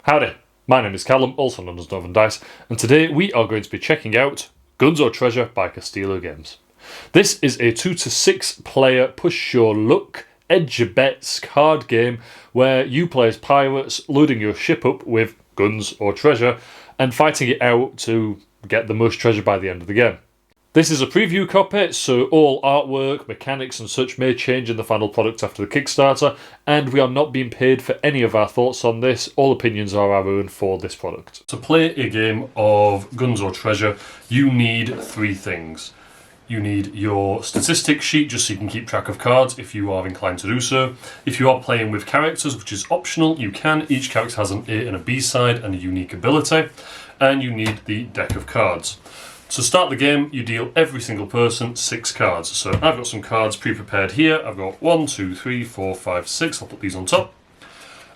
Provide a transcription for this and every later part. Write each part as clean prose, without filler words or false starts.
Howdy, my name is Callum, also known as Northern Dice, and today we are going to be checking out Guns or Treasure by Castillo Games. This is a 2 to 6 player push your luck, edge your bets card game where you play as pirates, loading your ship up with guns or treasure and fighting it out to get the most treasure by the end of the game. This is a preview copy, so all artwork, mechanics and such may change in the final product after the Kickstarter, and we are not being paid for any of our thoughts on this. All opinions are our own for this product. To play a game of Guns or Treasure, you need three things. You need your statistics sheet, just so you can keep track of cards if you are inclined to do so. If you are playing with characters, which is optional, you can. Each character has an A and a B side and a unique ability. And you need the deck of cards. To start the game, you deal every single person 6 cards. So I've got some cards pre-prepared here. I've got 1, 2, 3, 4, 5, 6. I'll put these on top.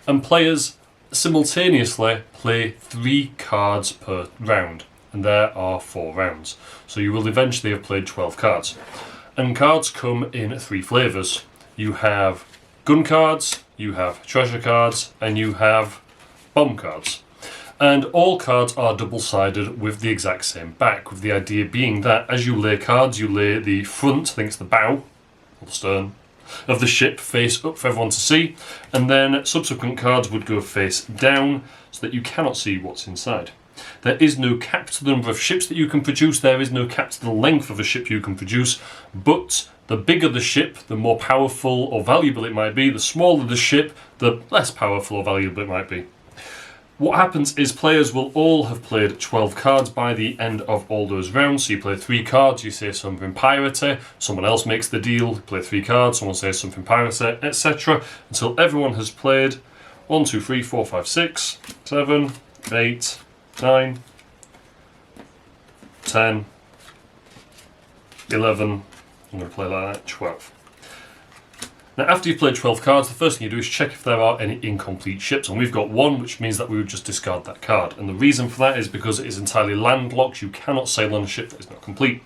And players simultaneously play 3 cards per round. And there are 4 rounds. So you will eventually have played 12 cards. And cards come in 3 flavours. You have gun cards, you have treasure cards, and you have bomb cards. And all cards are double-sided with the exact same back, with the idea being that as you lay cards, you lay the front, I think it's the bow, or the stern, of the ship face up for everyone to see, and then subsequent cards would go face down so that you cannot see what's inside. There is no cap to the number of ships that you can produce, there is no cap to the length of a ship you can produce, but the bigger the ship, the more powerful or valuable it might be, the smaller the ship, the less powerful or valuable it might be. What happens is players will all have played 12 cards by the end of all those rounds. So you play 3 cards, you say something piratey, someone else makes the deal, you play 3 cards, someone says something piratey, etc. Until everyone has played 1, 2, 3, 4, 5, 6, 7, 8, 9, 10, 11, I'm going to play like that, 12. Now, after you've played 12 cards, the first thing you do is check if there are any incomplete ships, and we've got 1, which means that we would just discard that card. And the reason for that is because it is entirely landlocked, you cannot sail on a ship that is not complete.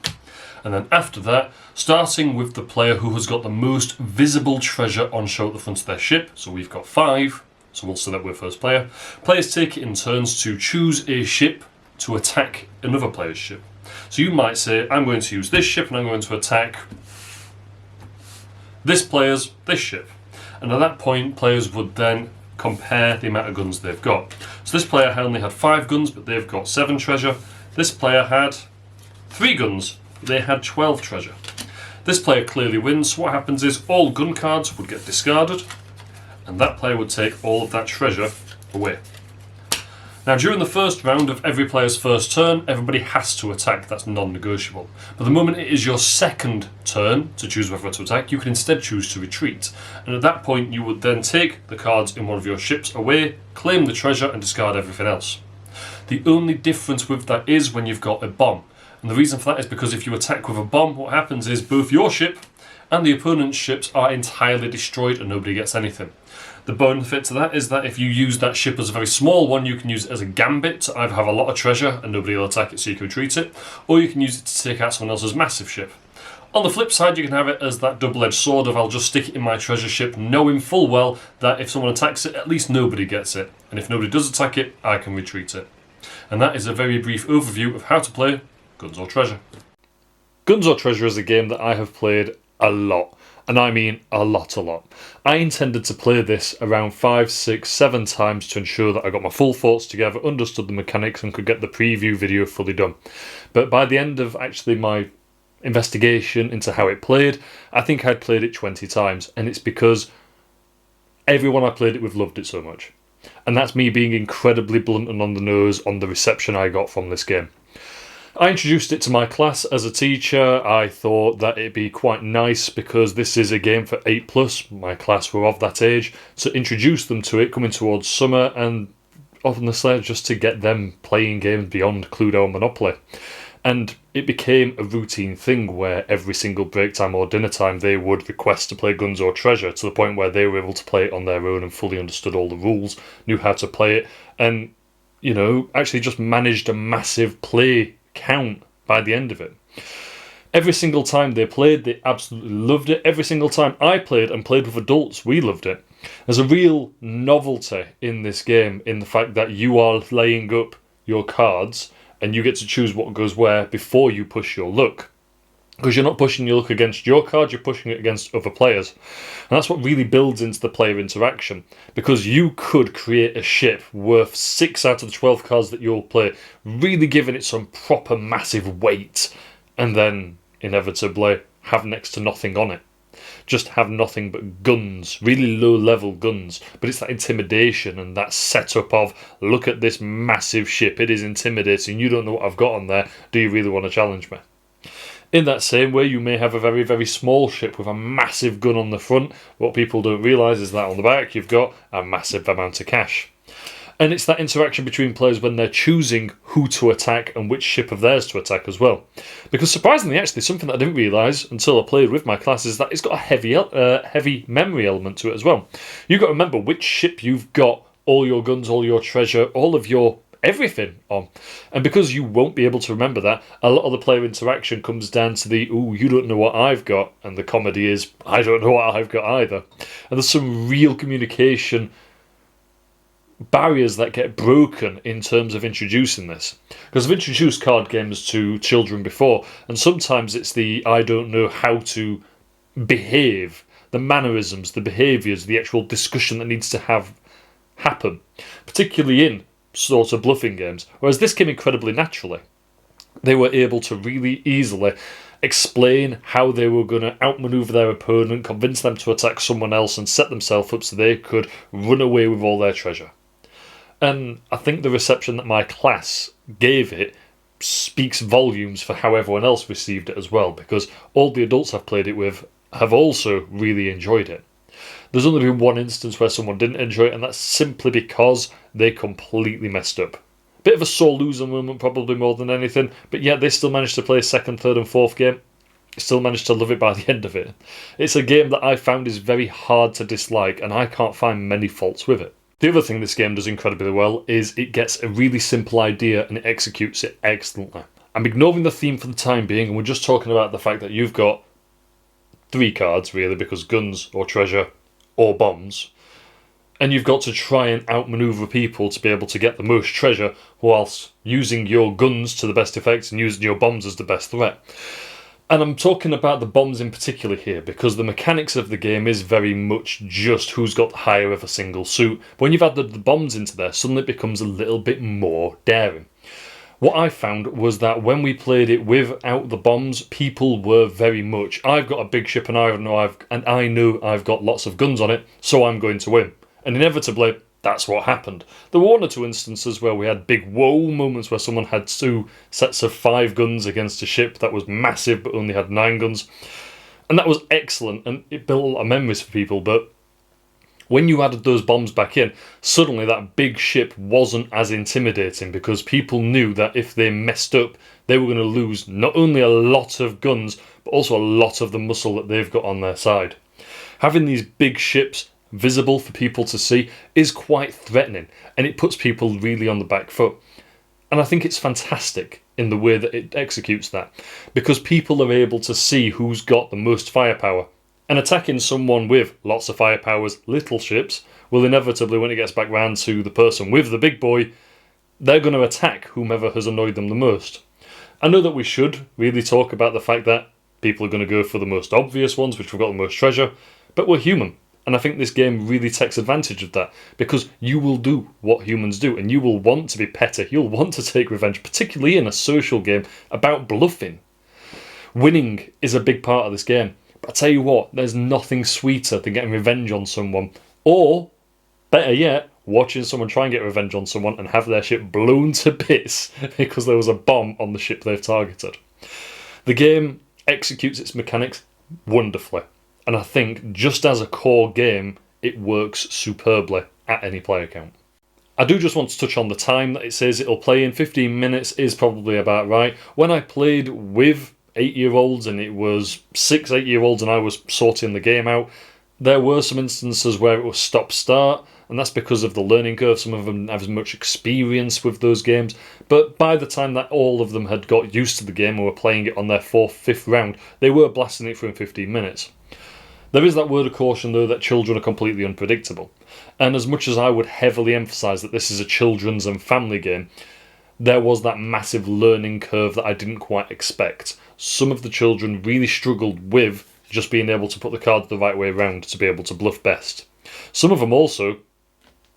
And then after that, starting with the player who has got the most visible treasure on show at the front of their ship, so we've got 5, so we'll say that we're first player, players take it in turns to choose a ship to attack another player's ship. So you might say, I'm going to use this ship and I'm going to attack this player's this ship, and at that point players would then compare the amount of guns they've got. So this player only had 5 guns but they've got 7 treasure. This player had 3 guns but they had 12 treasure. This player clearly wins, so what happens is all gun cards would get discarded and that player would take all of that treasure away. Now, during the first round of every player's first turn, everybody has to attack, that's non-negotiable. But the moment it is your second turn to choose whether to attack, you can instead choose to retreat. And at that point, you would then take the cards in one of your ships away, claim the treasure and discard everything else. The only difference with that is when you've got a bomb. And the reason for that is because if you attack with a bomb, what happens is both your ship and the opponent's ships are entirely destroyed and nobody gets anything. The benefit to that is that if you use that ship as a very small one, you can use it as a gambit to either have a lot of treasure and nobody will attack it so you can retreat it, or you can use it to take out someone else's massive ship. On the flip side, you can have it as that double-edged sword of I'll just stick it in my treasure ship, knowing full well that if someone attacks it, at least nobody gets it, and if nobody does attack it, I can retreat it. And that is a very brief overview of how to play Guns or Treasure. Guns or Treasure is a game that I have played a lot. And I mean a lot. I intended to play this around 5, 6, 7 times to ensure that I got my full thoughts together, understood the mechanics and could get the preview video fully done. But by the end of actually my investigation into how it played, I think I'd played it 20 times. And it's because everyone I played it with loved it so much. And that's me being incredibly blunt and on the nose on the reception I got from this game. I introduced it to my class as a teacher. I thought that it'd be quite nice because this is a game for 8+. My class were of that age. To introduce them to it coming towards summer and honestly just to get them playing games beyond Cluedo and Monopoly. And it became a routine thing where every single break time or dinner time they would request to play Guns or Treasure, to the point where they were able to play it on their own and fully understood all the rules, knew how to play it, and, you know, actually just managed a massive play count by the end of it. Every single time they played, they absolutely loved it. Every single time I played and played with adults, we loved it. There's a real novelty in this game in the fact that you are laying up your cards and you get to choose what goes where before you push your luck. Because you're not pushing your luck against your card, you're pushing it against other players. And that's what really builds into the player interaction. Because you could create a ship worth 6 out of the 12 cards that you'll play, really giving it some proper massive weight, and then inevitably have next to nothing on it. Just have nothing but guns, really low level guns. But it's that intimidation and that setup of, look at this massive ship, it is intimidating, you don't know what I've got on there, do you really want to challenge me? In that same way, you may have a very, very small ship with a massive gun on the front. What people don't realise is that on the back you've got a massive amount of cash. And it's that interaction between players when they're choosing who to attack and which ship of theirs to attack as well. Because surprisingly, actually, something that I didn't realise until I played with my class is that it's got a heavy memory element to it as well. You've got to remember which ship you've got all your guns, all your treasure, all of your everything on. And because you won't be able to remember that, a lot of the player interaction comes down to the, ooh, you don't know what I've got, and the comedy is, I don't know what I've got either. And there's some real communication barriers that get broken in terms of introducing this. Because I've introduced card games to children before, and sometimes it's the, I don't know how to behave, the mannerisms, the behaviours, the actual discussion that needs to happen, particularly in sort of bluffing games, whereas this came incredibly naturally. They were able to really easily explain how they were going to outmaneuver their opponent, convince them to attack someone else, and set themselves up so they could run away with all their treasure. And I think the reception that my class gave it speaks volumes for how everyone else received it as well, because all the adults I've played it with have also really enjoyed it. There's only been one instance where someone didn't enjoy it, and that's simply because they completely messed up. Bit of a sore loser moment, probably more than anything, but yet they still managed to play second, third and fourth game. Still managed to love it by the end of it. It's a game that I found is very hard to dislike, and I can't find many faults with it. The other thing this game does incredibly well is it gets a really simple idea and it executes it excellently. I'm ignoring the theme for the time being, and we're just talking about the fact that you've got 3 cards, really, because guns or treasure or bombs, and you've got to try and outmaneuver people to be able to get the most treasure whilst using your guns to the best effect and using your bombs as the best threat. And I'm talking about the bombs in particular here, because the mechanics of the game is very much just who's got the higher of a single suit. But when you've added the bombs into there, suddenly it becomes a little bit more daring. What I found was that when we played it without the bombs, people were very much, I've got a big ship and I know I've got lots of guns on it, so I'm going to win. And inevitably, that's what happened. There were 1 or 2 instances where we had big whoa moments where someone had 2 sets of 5 guns against a ship that was massive but only had 9 guns. And that was excellent, and it built a lot of memories for people, but when you added those bombs back in, suddenly that big ship wasn't as intimidating, because people knew that if they messed up, they were going to lose not only a lot of guns, but also a lot of the muscle that they've got on their side. Having these big ships visible for people to see is quite threatening, and it puts people really on the back foot. And I think it's fantastic in the way that it executes that, because people are able to see who's got the most firepower. And attacking someone with lots of firepowers, little ships, will inevitably, when it gets back round to the person with the big boy, they're going to attack whomever has annoyed them the most. I know that we should really talk about the fact that people are going to go for the most obvious ones, which have got the most treasure, but we're human. And I think this game really takes advantage of that, because you will do what humans do, and you will want to be petty, you'll want to take revenge, particularly in a social game about bluffing. Winning is a big part of this game. But I tell you what, there's nothing sweeter than getting revenge on someone, or, better yet, watching someone try and get revenge on someone and have their ship blown to bits because there was a bomb on the ship they've targeted. The game executes its mechanics wonderfully, and I think just as a core game, it works superbly at any player count. I do just want to touch on the time that it says it'll play in. 15 minutes is probably about right. When I played with 8-year-olds, and it was 6 8-year-olds, and I was sorting the game out, there were some instances where it was stop-start, and that's because of the learning curve. Some of them have as much experience with those games, but by the time that all of them had got used to the game and were playing it on their 4th, 5th round, they were blasting it through in 15 minutes. There is that word of caution, though, that children are completely unpredictable. And as much as I would heavily emphasise that this is a children's and family game, there was that massive learning curve that I didn't quite expect. Some of the children really struggled with just being able to put the cards the right way around to be able to bluff best. Some of them also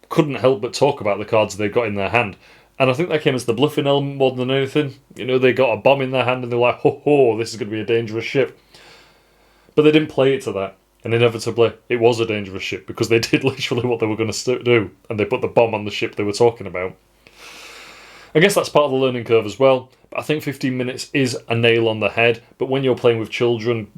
couldn't help but talk about the cards they got in their hand. And I think that came as the bluffing element more than anything. You know, they got a bomb in their hand and they're like, ho ho, this is going to be a dangerous ship. But they didn't play it to that. And inevitably, it was a dangerous ship because they did literally what they were going to do. And they put the bomb on the ship they were talking about. I guess that's part of the learning curve as well. But I think 15 minutes is a nail on the head. But when you're playing with children,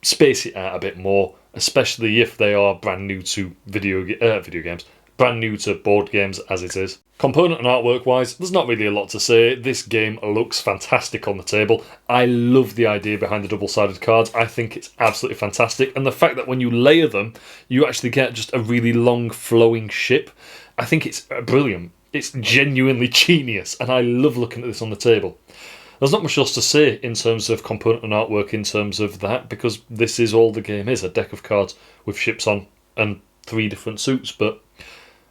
space it out a bit more. Especially if they are brand new to video games. Brand new to board games as it is. Component and artwork wise, there's not really a lot to say. This game looks fantastic on the table. I love the idea behind the double-sided cards. I think it's absolutely fantastic. And the fact that when you layer them, you actually get just a really long flowing ship. I think it's brilliant. It's genuinely genius. And I love looking at this on the table. There's not much else to say in terms of component and artwork in terms of that, because this is all the game is, a deck of cards with ships on and 3 different suits, but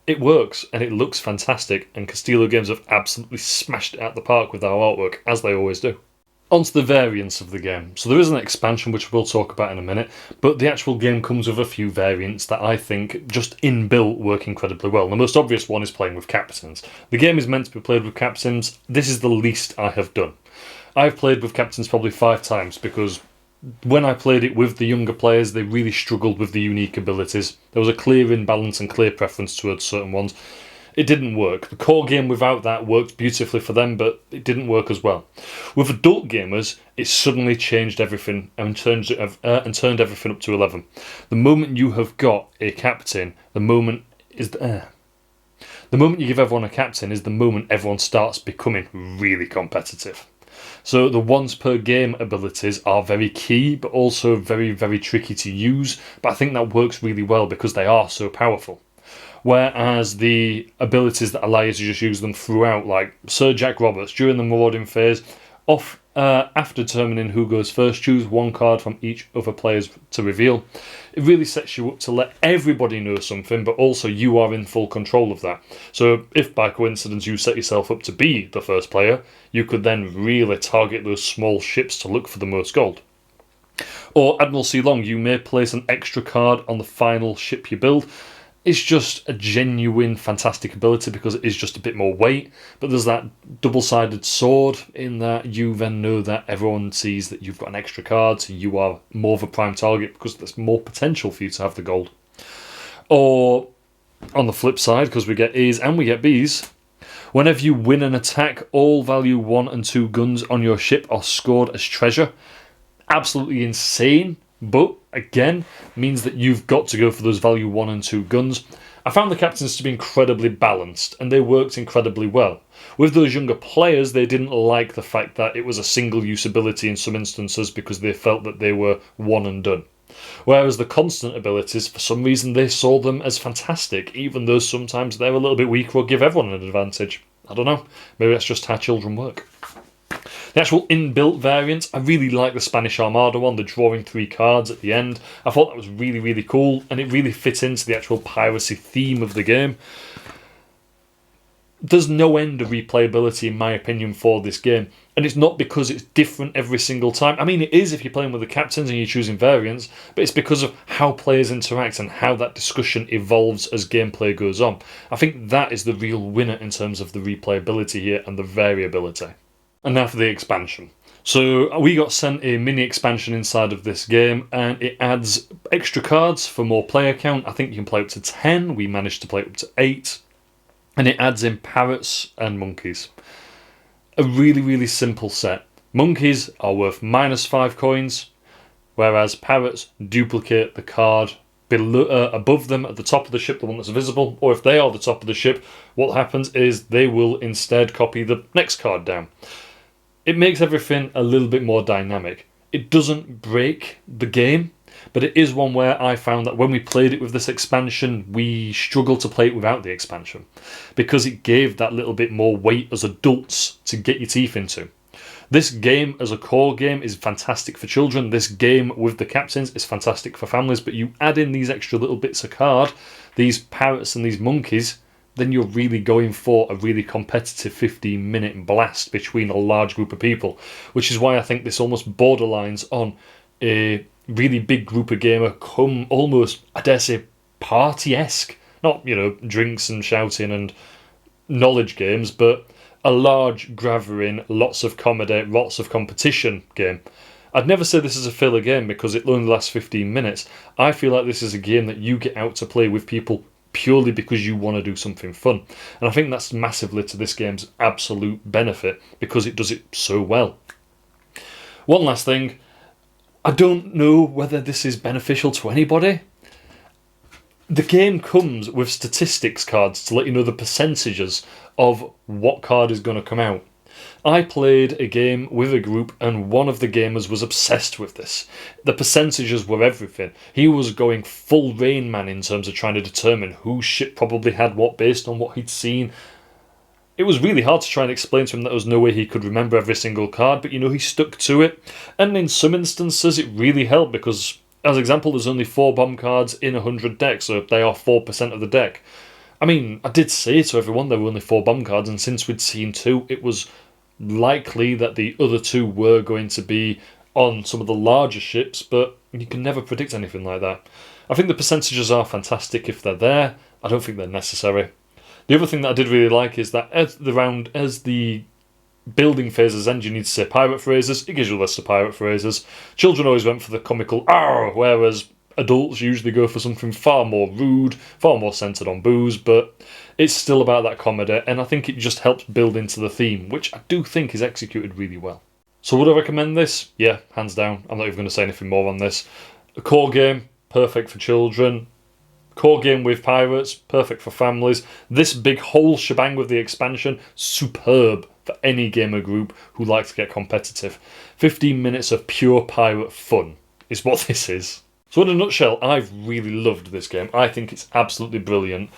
it works and it looks fantastic, and Castillo Games have absolutely smashed it out the park with our artwork, as they always do. On to the variants of the game. So there is an expansion which we'll talk about in a minute, but the actual game comes with a few variants that I think just inbuilt work incredibly well. The most obvious one is playing with captains. The game is meant to be played with captains. This is the least I have done. I've played with captains probably 5 times because when I played it with the younger players, they really struggled with the unique abilities. There was a clear imbalance and clear preference towards certain ones. It didn't work. The core game without that worked beautifully for them, but it didn't work as well. With adult gamers, it suddenly changed everything and turned everything up to 11. The moment you have got a captain, the moment you give everyone a captain is the moment everyone starts becoming really competitive. So the once per game abilities are very key, but also very, very tricky to use. But I think that works really well because they are so powerful. Whereas the abilities that allow you to just use them throughout, like Sir Jack Roberts, during the marauding phase, after determining who goes first, choose 1 card from each other players to reveal. It really sets you up to let everybody know something, but also you are in full control of that. So if by coincidence you set yourself up to be the first player, you could then really target those small ships to look for the most gold. Or Admiral C. Long, you may place an extra card on the final ship you build. It's just a genuine fantastic ability because it is just a bit more weight, but there's that double-sided sword in that you then know that everyone sees that you've got an extra card, so you are more of a prime target because there's more potential for you to have the gold. Or on the flip side, because we get A's and we get B's, whenever you win an attack, all value 1 and 2 guns on your ship are scored as treasure. Absolutely insane. But, again, means that you've got to go for those value 1 and 2 guns. I found the captains to be incredibly balanced, and they worked incredibly well. With those younger players, they didn't like the fact that it was a single-use ability in some instances because they felt that they were one and done. Whereas the constant abilities, for some reason, they saw them as fantastic, even though sometimes they're a little bit weaker or give everyone an advantage. I don't know. Maybe that's just how children work. The actual inbuilt variants, I really like the Spanish Armada one, the drawing 3 cards at the end. I thought that was really, really cool, and it really fit into the actual piracy theme of the game. There's no end of replayability, in my opinion, for this game, and it's not because it's different every single time. I mean, it is if you're playing with the captains and you're choosing variants, but it's because of how players interact and how that discussion evolves as gameplay goes on. I think that is the real winner in terms of the replayability here and the variability. And now for the expansion. So we got sent a mini expansion inside of this game, and it adds extra cards for more player count. I think you can play up to 10. We managed to play up to 8. And it adds in parrots and monkeys. A really, really simple set. Monkeys are worth -5 coins, whereas parrots duplicate the card below, above them at the top of the ship, the one that's visible, or if they are the top of the ship, what happens is they will instead copy the next card down. It makes everything a little bit more dynamic. It doesn't break the game, but it is one where I found that when we played it with this expansion, we struggled to play it without the expansion, because it gave that little bit more weight as adults to get your teeth into. This game as a core game is fantastic for children. This game with the captains is fantastic for families, but you add in these extra little bits of card, these parrots and these monkeys, then you're really going for a really competitive 15-minute blast between a large group of people, which is why I think this almost borderlines on a really big group of gamer come almost, I dare say, party-esque. Not, drinks and shouting and knowledge games, but a large gathering, lots of comedy, lots of competition game. I'd never say this is a filler game because it only lasts 15 minutes. I feel like this is a game that you get out to play with people purely because you want to do something fun. And I think that's massively to this game's absolute benefit because it does it so well. One last thing, I don't know whether this is beneficial to anybody. The game comes with statistics cards to let you know the percentages of what card is going to come out. I played a game with a group and one of the gamers was obsessed with this. The percentages were everything. He was going full Rain Man in terms of trying to determine whose ship probably had what based on what he'd seen. It was really hard to try and explain to him that there was no way he could remember every single card, but he stuck to it. And in some instances it really helped because, as example, there's only 4 bomb cards in 100 decks, so they are 4% of the deck. I mean, I did say to everyone there were only 4 bomb cards, and since we'd seen 2, it was likely that the other 2 were going to be on some of the larger ships, but you can never predict anything like that. I think the percentages are fantastic if they're there. I don't think they're necessary. The other thing that I did really like is that as the building phases end, you need to say pirate phrases. It gives you a list of pirate phrases. Children always went for the comical "arr," whereas adults usually go for something far more rude, far more centred on booze, but it's still about that comedy, and I think it just helps build into the theme, which I do think is executed really well. So would I recommend this? Yeah, hands down. I'm not even going to say anything more on this. A core game, perfect for children. Core game with pirates, perfect for families. This big whole shebang with the expansion, superb for any gamer group who likes to get competitive. 15 minutes of pure pirate fun is what this is. So in a nutshell, I've really loved this game. I think it's absolutely brilliant.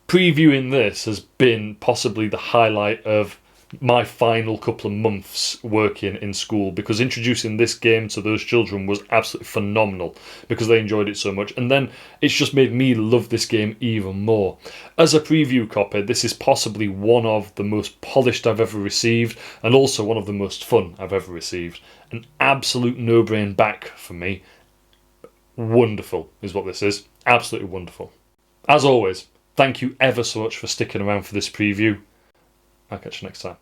Previewing this has been possibly the highlight of my final couple of months working in school, because introducing this game to those children was absolutely phenomenal because they enjoyed it so much, and then it's just made me love this game even more. As a preview copy, this is possibly one of the most polished I've ever received, and also one of the most fun I've ever received. An absolute no-brain back for me. Wonderful is what this is. Absolutely wonderful. As always, thank you ever so much for sticking around for this preview. I'll catch you next time.